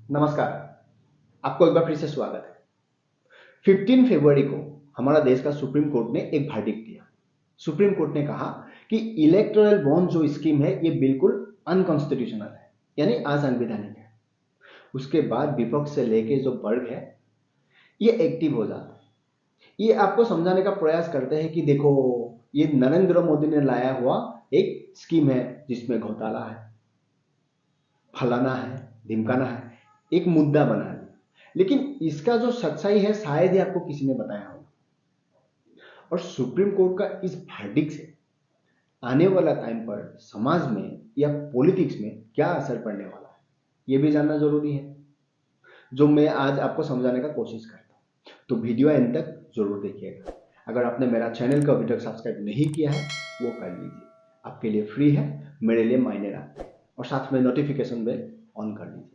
नमस्कार। आपको एक बार फिर से स्वागत है। 15 फरवरी को हमारा देश का सुप्रीम कोर्ट ने एक वर्डिक्ट दिया। सुप्रीम कोर्ट ने कहा कि इलेक्टोरल बॉन्ड जो स्कीम है ये बिल्कुल अनकॉन्स्टिट्यूशनल है, यानी असंवैधानिक है। उसके बाद विपक्ष से लेके जो वर्ग है ये एक्टिव हो जाता है। ये आपको समझाने का प्रयास करते हैं कि देखो, ये नरेंद्र मोदी ने लाया हुआ एक स्कीम है जिसमें घोटाला है, फलाना है, ढिमकाना है, एक मुद्दा बना लिया। लेकिन इसका जो सच्चाई है शायद ही आपको किसी ने बताया होगा। और सुप्रीम कोर्ट का इस वर्डिक्ट से आने वाला टाइम पर समाज में या पॉलिटिक्स में क्या असर पड़ने वाला है ये भी जानना जरूरी है, जो मैं आज आपको समझाने का कोशिश करता हूँ। तो वीडियो एंड तक जरूर देखिएगा। अगर आपने मेरा चैनल को अभी तक सब्सक्राइब नहीं किया है वो कर लीजिए, आपके लिए फ्री है, मेरे लिए मायने रखता है। और साथ में नोटिफिकेशन बेल ऑन कर लीजिए।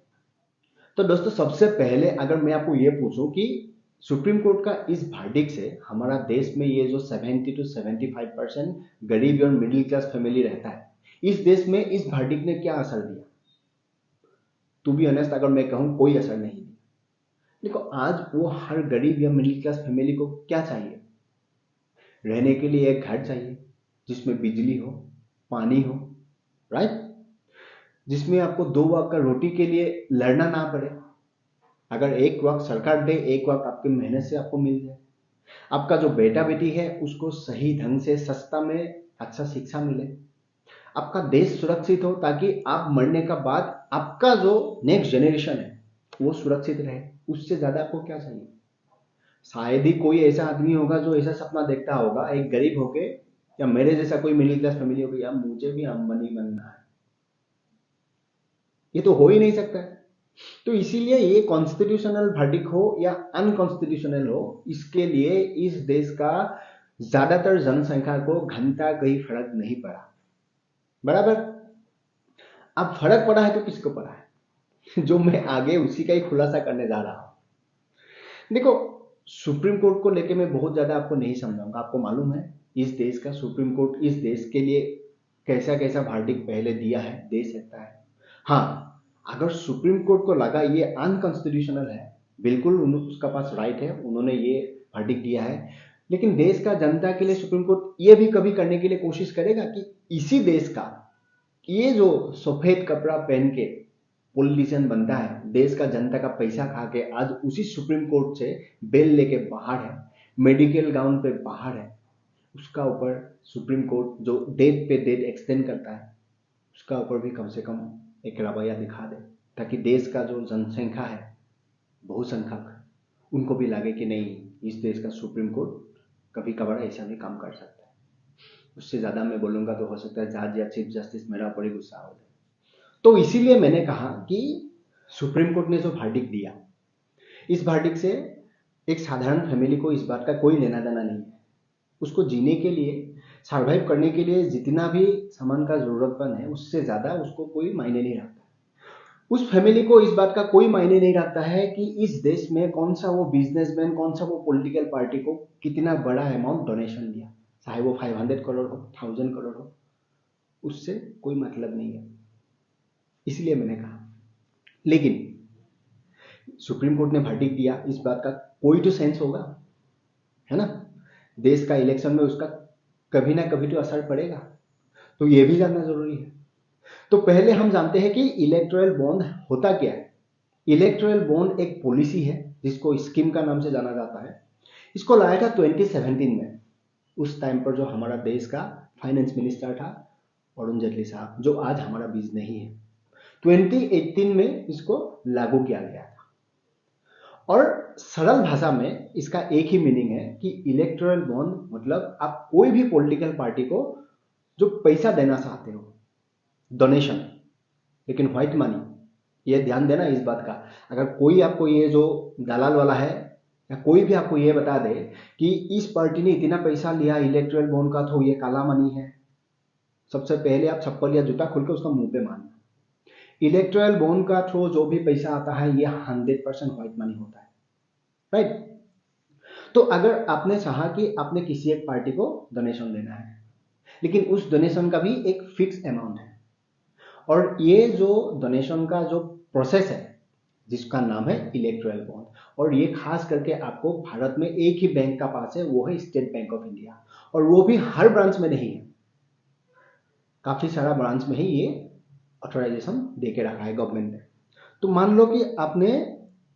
तो दोस्तों, सबसे पहले अगर मैं आपको ये पूछूं कि सुप्रीम कोर्ट का इस वर्डिक्ट से हमारा देश में ये जो 70 to 75% गरीब और मिडिल क्लास फैमिली रहता है, इस देश में इस वर्डिक्ट ने क्या असर दिया? टू बी ऑनेस्ट, अगर मैं कहूं कोई असर नहीं दिया। देखो, आज वो हर गरीब या मिडिल क्लास फैमिली को क्या चाहिए? रहने के लिए एक घर चाहिए जिसमें बिजली हो, पानी हो, राइट, जिसमें आपको 2 वक्त का रोटी के लिए लड़ना ना पड़े। अगर एक वक्त सरकार दे, एक वक्त आपकी मेहनत से आपको मिल जाए। आपका जो बेटा बेटी है उसको सही ढंग से सस्ता में अच्छा शिक्षा मिले। आपका देश सुरक्षित हो ताकि आप मरने का बाद आपका जो नेक्स्ट जनरेशन है वो सुरक्षित रहे। उससे ज्यादा आपको क्या चाहिए? शायद ही कोई ऐसा आदमी होगा जो ऐसा सपना देखता होगा, एक गरीब होके या मेरे जैसा कोई मिडिल क्लास फैमिली होगी, यार मुझे भी अंबानी बनना है। ये तो हो ही नहीं सकता है। तो इसीलिए ये कॉन्स्टिट्यूशनल वर्डिक्ट हो या अनकॉन्स्टिट्यूशनल हो, इसके लिए इस देश का ज्यादातर जनसंख्या को घंटा कहीं फर्क नहीं पड़ा। बराबर। अब फर्क पड़ा है तो किसको पड़ा है? जो मैं आगे उसी का ही खुलासा करने जा रहा हूं। देखो, सुप्रीम कोर्ट को लेके मैं बहुत ज्यादा आपको नहीं समझाऊंगा। आपको मालूम है इस देश का सुप्रीम कोर्ट इस देश के लिए कैसा कैसा वर्डिक्ट पहले दिया है, दे सकता है। हाँ, अगर सुप्रीम कोर्ट को लगा ये अनकॉन्स्टिट्यूशनल है, बिल्कुल उसका पास राइट है, उन्होंने ये वर्डिक्ट दिया है। लेकिन देश का जनता के लिए सुप्रीम कोर्ट ये भी कभी करने के लिए कोशिश करेगा कि इसी देश का ये जो सफेद कपड़ा पहन के पॉलिटिशियन बनता है, देश का जनता का पैसा खा के आज उसी सुप्रीम कोर्ट से बेल लेके बाहर है, मेडिकल गाउन पे बाहर है, उसका ऊपर सुप्रीम कोर्ट जो डेट पे डेट एक्सटेंड करता है उसका ऊपर भी कम से कम एक रवैया दिखा दे, ताकि देश का जो जनसंख्या है, बहुसंख्यक, उनको भी लगे कि नहीं, इस देश का सुप्रीम कोर्ट कभी कभार ऐसा भी काम कर सकता है। उससे ज़्यादा मैं बोलूँगा तो हो सकता है जज या चीफ जस्टिस मेरा ऊपर ही गुस्सा हो जाए। तो इसीलिए मैंने कहा कि सुप्रीम कोर्ट ने जो वर्डिक्ट दिया, इस वर्डिक्ट से एक साधारण फैमिली को इस बात का कोई लेना देना नहीं है। उसको जीने के लिए, सर्वाइव करने के लिए जितना भी सामान का जरूरतमंद है उससे ज़्यादा उसको कोई मायने नहीं रखता। उस फैमिली को इस बात का कोई मायने नहीं रखता है कि इस देश में कौन सा वो बिजनेसमैन, कौन सा वो पॉलिटिकल पार्टी को कितना बड़ा अमाउंट डोनेशन दिया, चाहे वो 500 करोड़ हो, 1000 करोड़ हो, उससे कोई मतलब नहीं है। इसलिए मैंने कहा। लेकिन सुप्रीम कोर्ट ने वर्डिक्ट दिया, इस बात का कोई तो सेंस होगा, है ना? देश का इलेक्शन में उसका कभी ना कभी तो असर पड़ेगा, तो ये भी जानना जरूरी है। तो पहले हम जानते हैं कि इलेक्टोरल बॉन्ड होता क्या है। इलेक्टोरल बॉन्ड एक पॉलिसी है जिसको स्कीम का नाम से जाना जाता है। इसको लाया था 2017 में। उस टाइम पर जो हमारा देश का फाइनेंस मिनिस्टर था अरुण जेटली साहब, जो आज हमारा बीच नहीं है, 2018 में इसको लागू किया गया था। और सरल भाषा में इसका एक ही मीनिंग है कि इलेक्टोरल बॉन्ड मतलब आप कोई भी पॉलिटिकल पार्टी को जो पैसा देना चाहते हो, डोनेशन, लेकिन व्हाइट मनी। ये ध्यान देना इस बात का, अगर कोई आपको ये जो दलाल वाला है या कोई भी आपको ये बता दे कि इस पार्टी ने इतना पैसा लिया इलेक्टोरल बॉन्ड का तो ये काला मनी है, सबसे पहले आप चप्पल या जूता खोल के उसका मुंह पे मारना। इलेक्टोरल बॉन्ड का थ्रू जो भी पैसा आता है ये 100% व्हाइट मनी होता है, राइट? तो अगर आपने चाहा कि आपने किसी एक पार्टी को डोनेशन देना है, लेकिन उस डोनेशन का भी एक फिक्स अमाउंट है, और ये जो डोनेशन का जो प्रोसेस है जिसका नाम है इलेक्टोरल बॉन्ड। और ये खास करके आपको भारत में एक ही बैंक का पास है, वो है स्टेट बैंक ऑफ इंडिया, और वो भी हर ब्रांच में नहीं है, काफी सारा ब्रांच में ही ये ऑथराइजेशन दे के रखा है गवर्नमेंट ने। तो मान लो कि आपने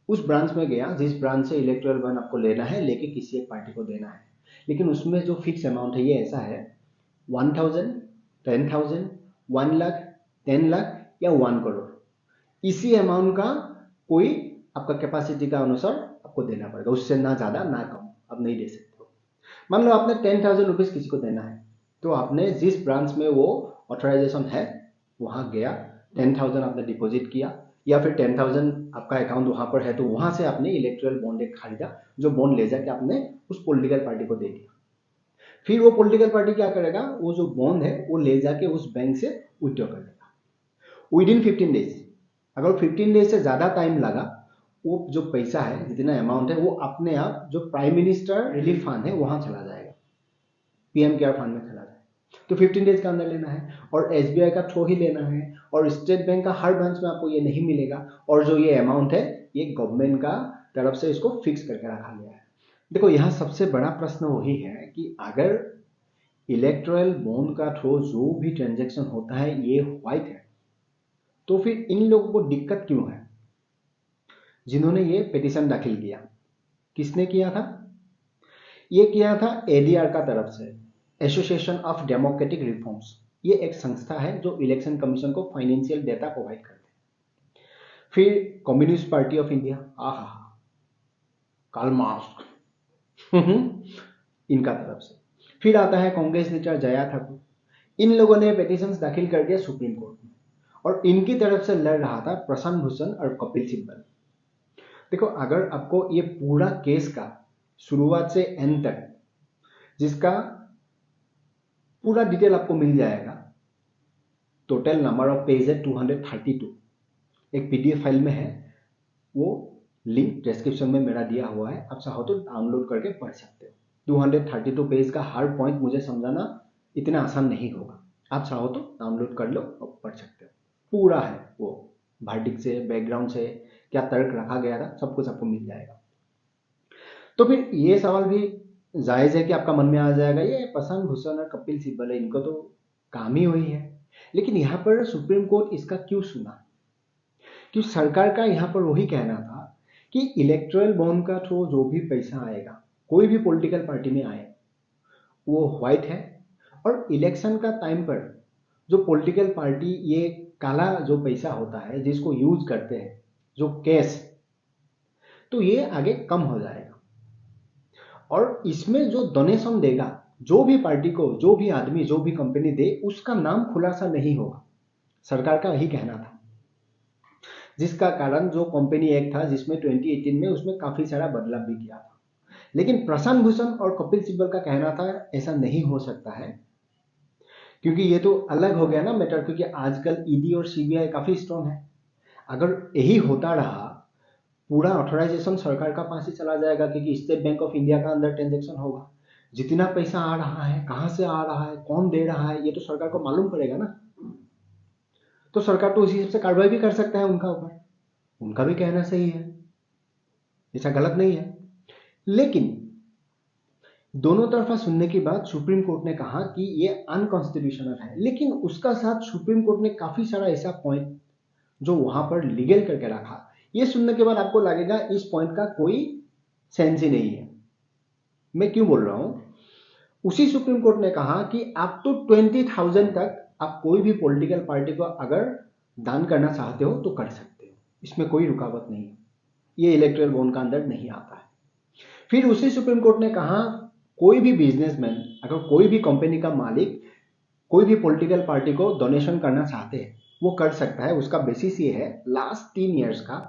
उस ब्रांच में गया जिस ब्रांच से इलेक्टोरल बॉन्ड आपको लेना है, लेके किसी एक पार्टी को देना है, लेकिन उसमें जो फिक्स अमाउंट है ये ऐसा है 1000, 10,000, 1 लाख, 10 लाख या 1 करोड़, इसी अमाउंट का कोई आपका कैपेसिटी का अनुसार आपको देना पड़ेगा, उससे ना ज्यादा ना कम आप नहीं दे सकते हो। मान लो आपने 10,000 रुपीज किसी को देना है, तो आपने जिस ब्रांच में वो ऑथराइजेशन है वहां गया, 10,000 आपने डिपॉजिट किया, या फिर 10,000 आपका अकाउंट वहां पर है तो वहां से आपने इलेक्टोरल बॉन्ड एक खरीदा, जो बॉन्ड ले जाके आपने उस पॉलिटिकल पार्टी को दे दिया। फिर वो पॉलिटिकल पार्टी क्या करेगा, वो जो बॉन्ड है वो ले जाके उस बैंक से विथड्रॉ कर देगा विद इन 15 डेज। अगर 15 डेज से ज्यादा टाइम लगा, वो जो पैसा है, जितना अमाउंट है, वो अपने आप जो प्राइम मिनिस्टर रिलीफ फंड है वहां चला जाएगा, पीएम केयर फंड में चला जाएगा। तो 15 डेज का अंदर लेना है, और एसबीआई का थ्रू ही लेना है, और स्टेट बैंक का हर ब्रांच में आपको ये नहीं मिलेगा, और जो ये अमाउंट है ये गवर्नमेंट का तरफ से इसको फिक्स करके रखा गया है। देखो यहाँ सबसे बड़ा प्रश्न वही है कि अगर इलेक्टोरल बॉन्ड का थ्रू जो भी ट्रांजैक्शन होता है ये व्हाइट है, तो फिर इन लोगों को दिक्कत क्यों है? जिन्होंने ये पिटीशन दाखिल किया, किसने किया था? ये किया था एडीआर का तरफ से, एसोसिएशन ऑफ डेमोक्रेटिक रिफॉर्म्स। ये एक संस्था है जो इलेक्शन कमीशन को फाइनेंशियल डेटा प्रोवाइड करते हैं। फिर communist party of India, Karl Marx इनका तरफ से। फिर आता है कांग्रेस नेता जया ठाकुर, इन लोगों ने पिटीशंस दाखिल कर दिया सुप्रीम कोर्ट में, और इनकी तरफ से लड़ रहा था प्रशांत भूषण और कपिल सिब्बल। देखो अगर आपको ये पूरा केस का शुरुआत से एंड तक जिसका पूरा डिटेल आपको मिल जाएगा, टोटल नंबर ऑफ पेज है 232, एक पीडीएफ फाइल में है, वो लिंक डिस्क्रिप्शन में मेरा दिया हुआ है, आप चाहो तो डाउनलोड करके पढ़ सकते हो। 232 पेज का हर पॉइंट मुझे समझाना इतना आसान नहीं होगा, आप चाहो तो डाउनलोड कर लो और पढ़ सकते हो। पूरा है वो, वर्डिक्ट से, बैकग्राउंड से, क्या तर्क रखा गया था, सब कुछ आपको मिल जाएगा। तो फिर ये सवाल भी जायज है कि आपका मन में आ जाएगा, ये प्रशांत भूषण और कपिल सिब्बल है, इनको तो काम ही वही है, लेकिन यहाँ पर सुप्रीम कोर्ट इसका क्यों सुना? क्योंकि सरकार का यहाँ पर वही कहना था कि इलेक्टोरल बॉन्ड का थ्रू जो भी पैसा आएगा, कोई भी पॉलिटिकल पार्टी में आए, वो व्हाइट है, और इलेक्शन का टाइम पर जो पॉलिटिकल पार्टी ये काला जो पैसा होता है जिसको यूज करते हैं, जो कैश, तो ये आगे कम हो जाएगा, और इसमें जो डोनेशन देगा, जो भी पार्टी को, जो भी आदमी, जो भी कंपनी दे, उसका नाम खुलासा नहीं होगा, सरकार का यही कहना था। जिसका कारण जो कंपनी एक्ट था जिसमें 2018 में उसमें काफी सारा बदलाव भी किया था, लेकिन प्रशांत भूषण और कपिल सिब्बल का कहना था ऐसा नहीं हो सकता है, क्योंकि ये तो अलग हो गया ना मैटर, क्योंकि आजकल ईडी और सीबीआई काफी स्ट्रांग है। अगर यही होता रहा, पूरा ऑथराइजेशन सरकार का पास ही चला जाएगा, क्योंकि स्टेट बैंक ऑफ इंडिया का अंदर ट्रांजेक्शन होगा, जितना पैसा आ रहा है, कहां से आ रहा है, कौन दे रहा है, ये तो सरकार को मालूम पड़ेगा ना। तो सरकार तो उसी हिसाब से कार्रवाई भी कर सकता है उनका ऊपर, उनका भी कहना सही है, ऐसा गलत नहीं है। लेकिन दोनों तरफा सुनने के बाद सुप्रीम कोर्ट ने कहा कि ये अनकॉन्स्टिट्यूशनल है, लेकिन उसका साथ सुप्रीम कोर्ट ने काफी सारा ऐसा पॉइंट जो वहां पर लीगल करके रखा, ये सुनने के बाद आपको लगेगा इस पॉइंट का कोई सेंस ही नहीं है। मैं क्यों बोल रहा हूं? उसी सुप्रीम कोर्ट ने कहा कि आप तो 20,000 तक आप कोई भी पॉलिटिकल पार्टी को अगर दान करना चाहते हो तो कर सकते हो, इसमें कोई रुकावट नहीं है, ये इलेक्टोरल बॉन्ड का अंदर नहीं आता है। फिर उसी सुप्रीम कोर्ट ने कहा कोई भी बिजनेसमैन, अगर कोई भी कंपनी का मालिक कोई भी पॉलिटिकल पार्टी को डोनेशन करना चाहते हैं वो कर सकता है। उसका बेसिस ये है लास्ट 3 इयर्स का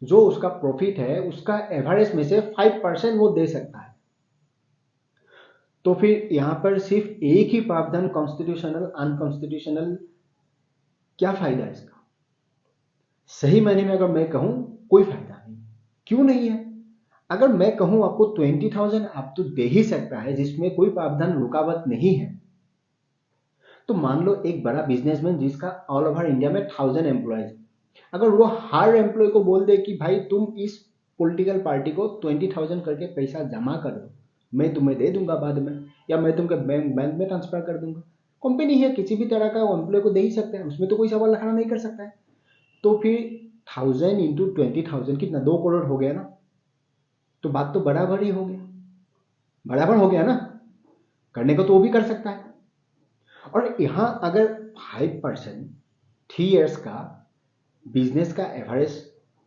जो उसका प्रॉफिट है उसका एवरेज में से 5% वो दे सकता है। तो फिर यहां पर सिर्फ एक ही प्रावधान कॉन्स्टिट्यूशनल अनकॉन्स्टिट्यूशनल, क्या फायदा है इसका? सही मायने में अगर मैं कहूं कोई फायदा नहीं। क्यों नहीं है? अगर मैं कहूं आपको 20,000 आप तो दे ही सकता है जिसमें कोई प्रावधान रुकावट नहीं है, तो मान लो एक बड़ा बिजनेसमैन जिसका ऑल ओवर इंडिया में 1000 एम्प्लॉयज, अगर वो हर एम्प्लॉय को बोल दे कि भाई तुम इस पॉलिटिकल पार्टी को 20,000 करके पैसा जमा कर दो, मैं तुम्हें दे दूंगा बाद में, या मैं तुमके बैंक में ट्रांसफर कर दूंगा। कंपनी है, किसी भी तरह का एम्प्लॉय को दे ही सकते हैं, उसमें तो कोई सवाल खड़ा नहीं कर सकता है। तो फिर 1000 इंटू 20,000 कितना, 2 करोड़ हो गया ना। तो बात तो बराबर ही हो गया, बराबर हो गया ना। करने को तो वो भी कर सकता है। और यहां अगर 5% 3 ईयर्स का बिजनेस का एवरेज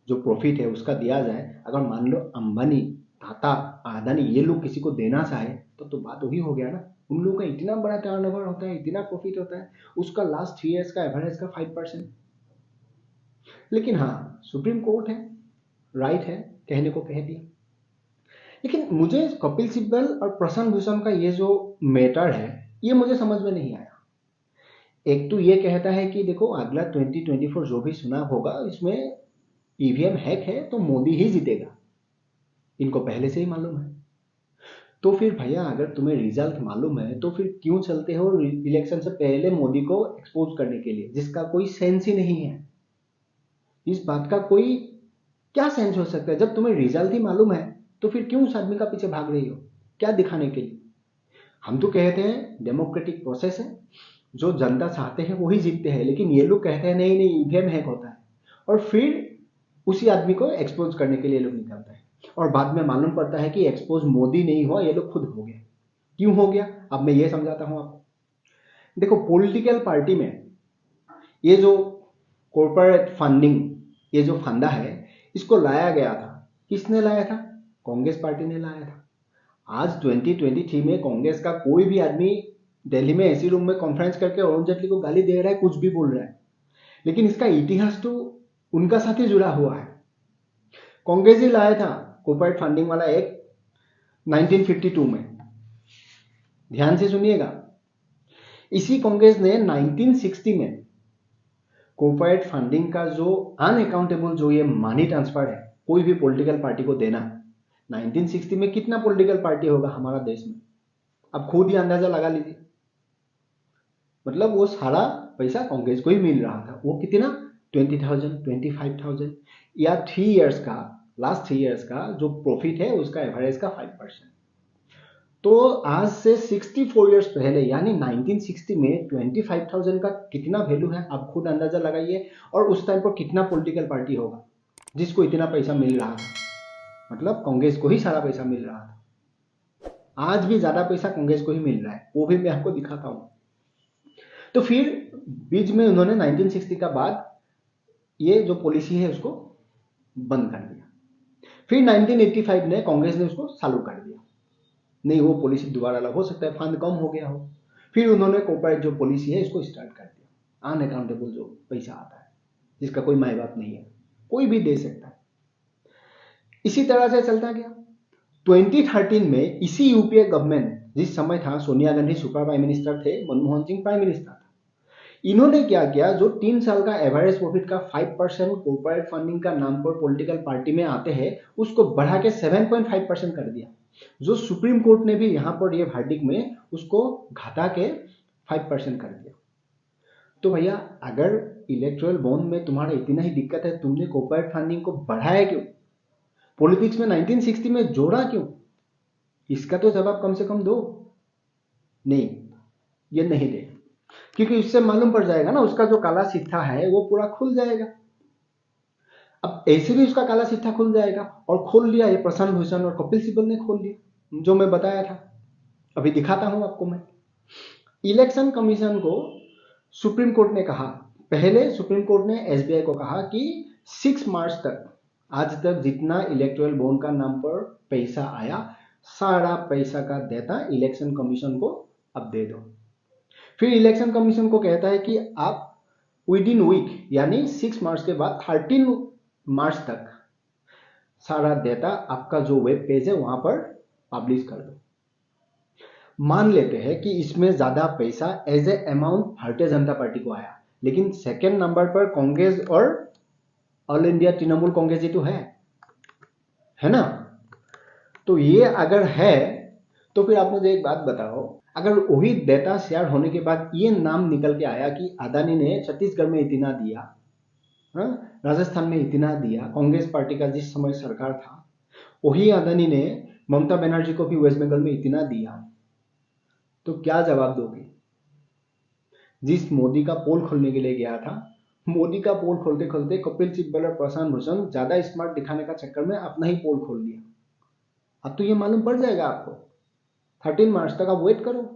जो प्रॉफिट है उसका दिया जाए, अगर मान लो अंबानी, टाटा, अदानी ये लोग किसी को देना चाहे तो बात वही हो गया ना। उन लोगों का इतना बड़ा टर्नओवर होता है, इतना प्रॉफिट होता है, उसका लास्ट 3 ईयर्स का एवरेज का 5%। लेकिन हाँ, सुप्रीम कोर्ट है, राइट है, कहने को कह दिया। लेकिन मुझे कपिल सिब्बल और प्रशांत भूषण का ये जो मैटर है, ये मुझे समझ में नहीं आया। एक तो ये कहता है कि देखो अगला 2024 जो भी चुनाव होगा इसमें ईवीएम हैक है तो मोदी ही जीतेगा, इनको पहले से ही मालूम है। तो फिर भैया अगर तुम्हें रिजल्ट मालूम है तो फिर क्यों चलते हो इलेक्शन से पहले मोदी को एक्सपोज करने के लिए, जिसका कोई सेंस ही नहीं है। इस बात का कोई क्या सेंस हो सकता है? जब तुम्हें रिजल्ट ही मालूम है तो फिर क्यों उस आदमी का पीछे भाग रही हो, क्या दिखाने के लिए? हम तो कहते हैं डेमोक्रेटिक प्रोसेस है, जो जनता चाहते हैं वही जीतते हैं, लेकिन ये लोग कहते हैं नहीं नहीं ईवीएम हैक होता है, और फिर उसी आदमी को एक्सपोज करने के लिए लोग निकलते हैं। और बाद में मालूम पड़ता है कि एक्सपोज मोदी नहीं हुआ, ये लोग खुद हो गए। क्यों हो गया, अब मैं ये समझाता हूं आपको। देखो पॉलिटिकल पार्टी में ये जो कॉर्पोरेट फंडिंग, ये जो फंडा है, इसको लाया गया था। किसने लाया था? कांग्रेस पार्टी ने लाया था। आज 2023 में कांग्रेस का कोई भी आदमी दिल्ली में एसी रूम में कॉन्फ्रेंस करके अरुण जेटली को गाली दे रहा है, कुछ भी बोल रहा है, लेकिन इसका इतिहास तो उनका साथ ही जुड़ा हुआ है। कांग्रेस ही लाया था कॉर्पोरेट फंडिंग वाला एक्ट 1952 में, ध्यान से सुनिएगा। इसी कांग्रेस ने 1960 में कॉर्पोरेट फंडिंग का जो अनअकाउंटेबल जो ये मनी ट्रांसफर है कोई भी पॉलिटिकल पार्टी को देना, 1960 में कितना पॉलिटिकल पार्टी होगा हमारा देश में, अब खुद ही अंदाजा लगा लीजिए। मतलब वो सारा पैसा कांग्रेस को ही मिल रहा था। वो कितना, 20,000, 25,000, या 3 ईयर्स का, लास्ट 3 ईयर्स का जो प्रॉफिट है उसका एवरेज का 5%। तो आज से 64 ईयर्स पहले यानी 1960 में 25,000 का कितना वैल्यू है, आप खुद अंदाजा लगाइए। और उस टाइम पर कितना पॉलिटिकल पार्टी होगा जिसको इतना पैसा मिल रहा था, मतलब कांग्रेस को ही सारा पैसा मिल रहा था। आज भी ज्यादा पैसा कांग्रेस को ही मिल रहा है, वो भी मैं आपको दिखाता हूं। तो फिर बीच में उन्होंने 1960 का बाद ये जो पॉलिसी है उसको बंद कर दिया। फिर 1985 में कांग्रेस ने उसको चालू कर दिया, नहीं वो पॉलिसी दोबारा लागू हो सकता है, फंड कम हो गया हो। फिर उन्होंने कॉर्पोरेट जो पॉलिसी है इसको स्टार्ट कर दिया, अनअकाउंटेबल जो पैसा आता है जिसका कोई माय बाप नहीं है, कोई भी दे सकता है। इसी तरह से चलता गया। 2013 में इसी यूपीए गवर्नमेंट जिस समय था, Sonia Gandhi super prime minister थे, मनमोहन सिंह प्राइम मिनिस्टर था, इन्होंने क्या किया, जो 3 साल का एवरेज प्रॉफिट का 5% कॉर्पोरेट फंडिंग का नाम पर पॉलिटिकल पार्टी में आते हैं उसको बढ़ा के 7.5% कर दिया। जो सुप्रीम कोर्ट ने भी यहां पर ये वर्डिक्ट में उसको घटा के 5% कर दिया। तो भैया अगर इलेक्टोरल बॉन्ड में तुम्हारा इतना ही दिक्कत है, तुमने कॉर्पोरेट फंडिंग को बढ़ाया क्यों, पॉलिटिक्स में 1960 में जोड़ा क्यों? इसका तो जवाब कम से कम दो। नहीं, ये नहीं दे, क्योंकि उससे मालूम पड़ जाएगा ना, उसका जो काला सिक्का है वो पूरा खुल जाएगा। अब ऐसे भी उसका काला सिक्का खुल जाएगा, और खोल लिया ये प्रशांत भूषण और कपिल सिब्बल ने खोल लिया, जो मैं बताया था। अभी दिखाता हूं आपको मैं। इलेक्शन कमीशन को सुप्रीम कोर्ट ने कहा, पहले सुप्रीम कोर्ट ने एसबीआई को कहा कि 6 मार्च तक, आज तक जितना इलेक्टोरल बॉन्ड का नाम पर पैसा आया, सारा पैसा का डेटा इलेक्शन कमीशन को अब दे दो। फिर इलेक्शन कमीशन को कहता है कि आप विद इन वीक यानी 6 मार्च के बाद 13 मार्च तक सारा डेटा आपका जो वेब पेज है वहां पर पब्लिश कर दो। मान लेते हैं कि इसमें ज्यादा पैसा as a amount Bharatiya Janata party को आया, लेकिन सेकेंड नंबर पर कांग्रेस और ऑल इंडिया तृणमूल कांग्रेस ही तो है ना। तो ये अगर है तो फिर आप मुझे एक बात बताओ, अगर वही डेटा शेयर होने के बाद ये नाम निकल के आया कि अदानी ने छत्तीसगढ़ में इतना दिया, राजस्थान में इतना दिया, कांग्रेस पार्टी का जिस समय सरकार था वही अदानी ने ममता बनर्जी को भी वेस्ट बंगाल में इतना दिया, तो क्या जवाब दोगे? जिस मोदी का पोल खोलने के लिए गया था, मोदी का पोल खोलते खोलते कपिल सिब्बल और प्रशांत भूषण ज्यादा स्मार्ट दिखाने का चक्कर में अपना ही पोल खोल लिया। अब तो ये मालूम पड़ जाएगा आपको, 13 मार्च तक आप वेट करो।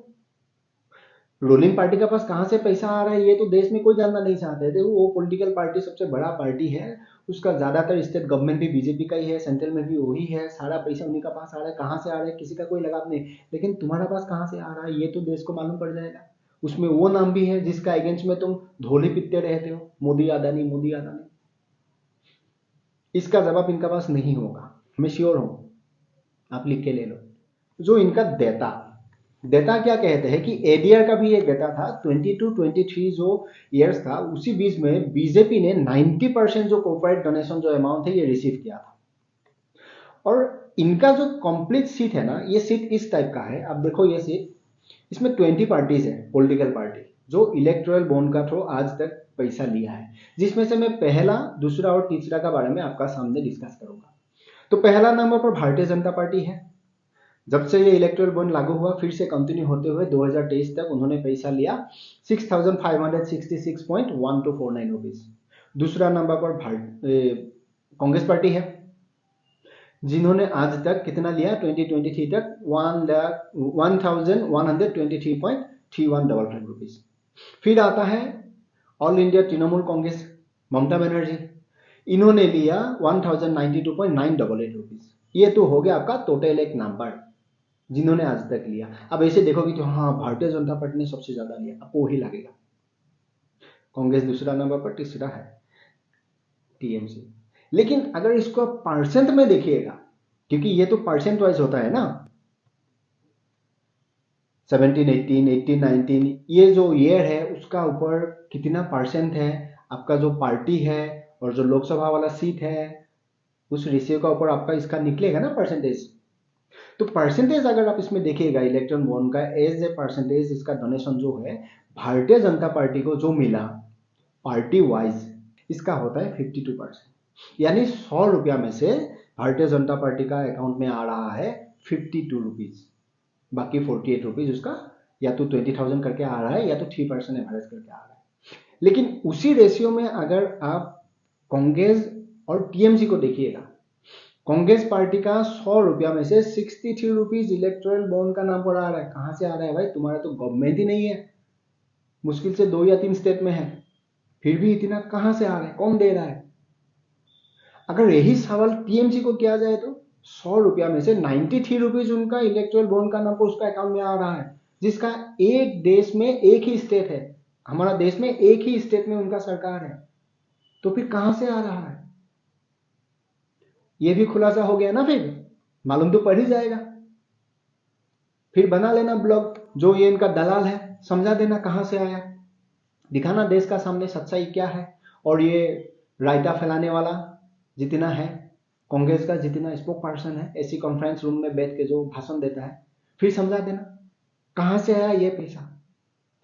रूलिंग पार्टी के पास कहां से पैसा आ रहा है ये तो देश में कोई जानना नहीं चाहते थे। वो पॉलिटिकल पार्टी सबसे बड़ा पार्टी है, उसका ज्यादातर स्टेट गवर्नमेंट भी बीजेपी का ही है, सेंट्रल में भी वही है, सारा पैसा उन्हीं का पास आ रहा है। कहां से आ रहा है किसी का कोई लगाव नहीं, लेकिन तुम्हारा पास कहां से आ रहा है ये तो देश को मालूम पड़ जाएगा। उसमें वो नाम भी है जिसका अगेंस्ट में तुम धोली पीटते रहते हो, मोदी अदानी मोदी अदानी। इसका जवाब इनका पास नहीं होगा, मैं श्योर हूं, आप लिख के ले लो। जो इनका डेटा क्या कहते हैं कि एडीआर का भी एक डेटा था, 22-23 जो ईयर्स था उसी बीच में बीजेपी ने 90% जो कॉर्पोरेट डोनेशन जो अमाउंट है ये रिसीव किया था। और इनका जो कंप्लीट सीट है ना, ये सीट इस टाइप का है, आप देखो ये सीट, इसमें 20 पार्टीज है, पॉलिटिकल पार्टी जो इलेक्टोरल बॉन्ड का थ्रू आज तक पैसा लिया है, जिसमें से मैं पहला, दूसरा और तीसरा का बारे में आपका सामने डिस्कस करूंगा। तो पहला नंबर पर भारतीय जनता पार्टी है। जब से ये इलेक्टोरल बॉन्ड लागू हुआ फिर से कंटिन्यू होते हुए 2023 तक उन्होंने पैसा लिया 6,566.1249 रुपीज। दूसरा नंबर पर कांग्रेस पार्टी है, जिन्होंने आज तक कितना लिया, 2023 तक 1,123.3155 रुपीज। फिर आता है ऑल इंडिया तृणमूल कांग्रेस, ममता बनर्जी, इन्होंने लिया 1,092.988 रुपीज। ये तो हो गया आपका टोटल एक नंबर जिन्होंने आज तक लिया। अब ऐसे देखोगे तो हाँ भारतीय जनता पार्टी ने सबसे ज्यादा लिया, आपको वही लगेगा। कांग्रेस दूसरा नंबर पर, तीसरा है टीएमसी। लेकिन अगर इसको परसेंट में देखिएगा, क्योंकि ये तो परसेंट वाइज होता है ना, 17, 18, 18, 19 ये जो ईयर है उसका ऊपर कितना परसेंट है आपका जो पार्टी है और जो लोकसभा वाला सीट है उस रेशियो का ऊपर आपका इसका निकलेगा ना परसेंटेज। तो परसेंटेज अगर आप इसमें देखिएगा इलेक्ट्रल बॉन्ड का एज ए परसेंटेज, इसका डोनेशन जो है भारतीय जनता पार्टी को जो मिला पार्टी वाइज, इसका होता है 52%। यानी 100 रुपया में से भारतीय जनता पार्टी का अकाउंट में आ रहा है 52 रुपीज, बाकी 48 रुपीज उसका या तो 20,000 करके आ रहा है या तो 3% एवरेज करके आ रहा है। लेकिन उसी रेशियो में अगर आप कांग्रेस और टीएमसी को देखिएगा, कांग्रेस पार्टी का 100 रुपया में से 63 रुपीज इलेक्टोरल बॉन्ड का नाम पर आ रहा है। कहां से आ रहा है भाई, तुम्हारा तो गवर्नमेंट ही नहीं है, मुश्किल से 2 या 3 स्टेट में है, फिर भी इतना कहां से आ रहा है, कौन दे रहा है? अगर यही सवाल टीएमसी को किया जाए तो 100 रुपया में से 93 रुपीज उनका इलेक्टोरल बॉन्ड का नाम पर उसका अकाउंट में आ रहा है, जिसका एक देश में एक ही स्टेट है, हमारा देश में एक ही स्टेट में उनका सरकार है, तो फिर कहां से आ रहा है? ये भी खुलासा हो गया ना, फिर मालूम तो पड़ ही जाएगा। फिर बना लेना ब्लॉग, जो ये इनका दलाल है समझा देना कहां से आया, दिखाना देश का सामने सच्चाई क्या है। और ये रायता फैलाने वाला जितना है, कांग्रेस का जितना स्पोक पर्सन है, ऐसी कॉन्फ्रेंस रूम में बैठ के जो भाषण देता है, फिर समझा देना कहां से आया ये पैसा।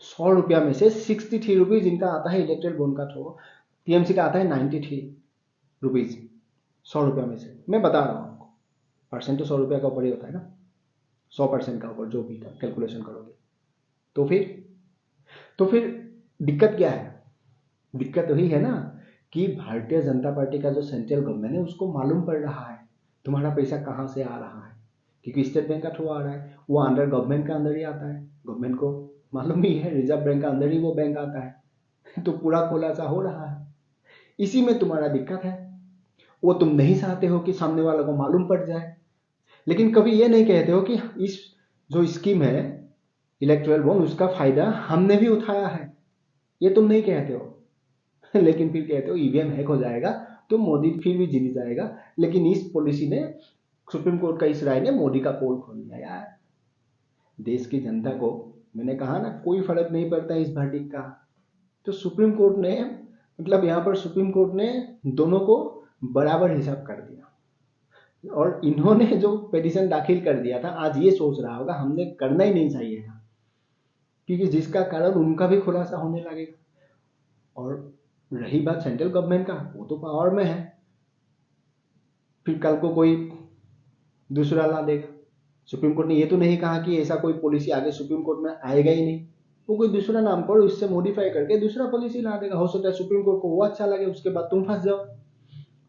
100 रुपया में से 63 रुपीज इनका आता है इलेक्ट्रल बॉन्ड का थ्रू, टीएमसी का आता है 93 रुपीज 100 रुपया में से। मैं बता रहा हूं आपको, परसेंट तो 100 रुपया का ऊपर ही होता है ना, 100% का ऊपर जो भी कैलकुलेशन करोगे। तो फिर दिक्कत क्या है? दिक्कत वही है ना कि भारतीय जनता पार्टी का जो सेंट्रल गवर्नमेंट है उसको मालूम पड़ रहा है तुम्हारा पैसा कहां से आ रहा है, क्योंकि स्टेट बैंक का थ्रू आ रहा है, वो अंडर गवर्नमेंट का अंदर ही आता है, गवर्नमेंट को मालूम ही है, रिजर्व बैंक का अंदर ही वो बैंक आता है तो पूरा खुलासा हो रहा है। इसी में तुम्हारा दिक्कत है, वो तुम नहीं चाहते हो कि सामने वाले को मालूम पड़ जाए, लेकिन कभी ये नहीं कहते हो कि इस जो स्कीम है इलेक्टोरल बॉन्ड उसका फायदा हमने भी उठाया है, ये तुम नहीं कहते हो लेकिन फिर कहते हो ईवीएम हैक हो जाएगा तो मोदी फिर भी जीत जाएगा। लेकिन इस पॉलिसी ने, सुप्रीम कोर्ट का इस राय ने मोदी का पोल खोल दिया। यार देश की जनता को मैंने कहा ना कोई फर्क नहीं पड़ता इस वर्डिक्ट का, तो सुप्रीम कोर्ट ने, मतलब यहाँ पर सुप्रीम कोर्ट ने दोनों को बराबर हिसाब कर दिया। और इन्होंने जो पिटीशन दाखिल कर दिया था, आज ये सोच रहा होगा हमने करना ही नहीं चाहिए था, क्योंकि जिसका कारण उनका भी खुलासा होने लगेगा। और रही बात सेंट्रल गवर्नमेंट का, वो तो पावर में है, फिर कल को कोई दूसरा ला देगा। सुप्रीम कोर्ट ने ये तो नहीं कहा कि ऐसा कोई पॉलिसी आगे सुप्रीम कोर्ट में आएगा ही नहीं, वो कोई दूसरा नाम पर उससे मॉडिफाई करके दूसरा पॉलिसी ला देगा। हो सकता है सुप्रीम कोर्ट को वो अच्छा लगे, उसके बाद तुम फंस जाओ।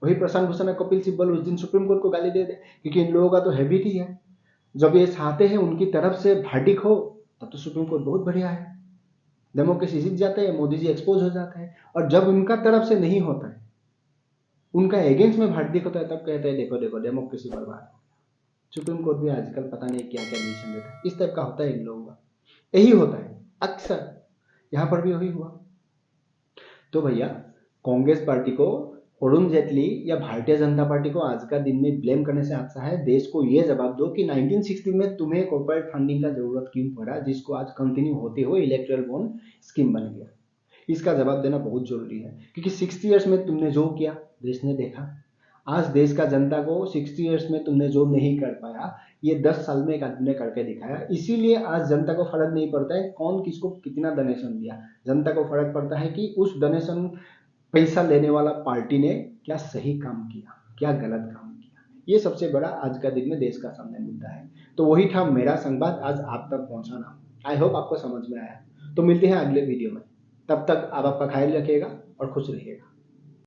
वही प्रशांत भूषण और कपिल सिब्बल उस दिन सुप्रीम कोर्ट को गाली दे दे, क्योंकि इन लोगों का तो हैबिट ही है, जब ये चाहते हैं उनकी तरफ से वर्डिक्ट हो तब तो सुप्रीम कोर्ट बहुत बढ़िया है, डेमोक्रेसी जीत जाते हैं, मोदी जी एक्सपोज हो जाते हैं। और जब उनका तरफ से नहीं होता है, उनका अगेंस्ट में वर्डिक्ट होता है, तब कहते हैं देखो देखो डेमोक्रेसी बर्बाद हो। सुप्रीम कोर्ट भी आजकल पता नहीं क्या क्या डिसीजन देता है, इस टाइप का होता है इन लोगों का, यही होता है अक्सर, यहाँ पर भी वही हुआ। तो भैया कांग्रेस पार्टी को, अरुण जेटली या भारतीय जनता पार्टी को आज का दिन में ब्लेम करने से अच्छा है देश को ये जवाब दो कि 1960 में तुम्हें कॉर्पोरेट फंडिंग का जरूरत क्यों पड़ा, जिसको आज कंटिन्यू होते हुए इलेक्ट्रल बॉन्ड स्कीम बन गया। इसका जवाब देना बहुत जरूरी है, क्योंकि 60 ईयर्स में तुमने जो किया देश ने देखा। आज देश का जनता को 60 ईयर्स में तुमने जो नहीं कर पाया, ये 10 साल में एक आदमी ने करके दिखाया। इसीलिए आज जनता को फर्क नहीं पड़ता है कौन किसको कितना डोनेशन दिया, जनता को फर्क पड़ता है कि उस डोनेशन पैसा लेने वाला पार्टी ने क्या सही काम किया, क्या गलत काम किया। ये सबसे बड़ा आज का दिन में देश का सामने मुद्दा है। तो वही था मेरा संवाद आज आप तक पहुंचाना। आई होप आपको समझ में आया। तो मिलते हैं अगले वीडियो में, तब तक आप आपका ख्याल रखिएगा और खुश रहिएगा।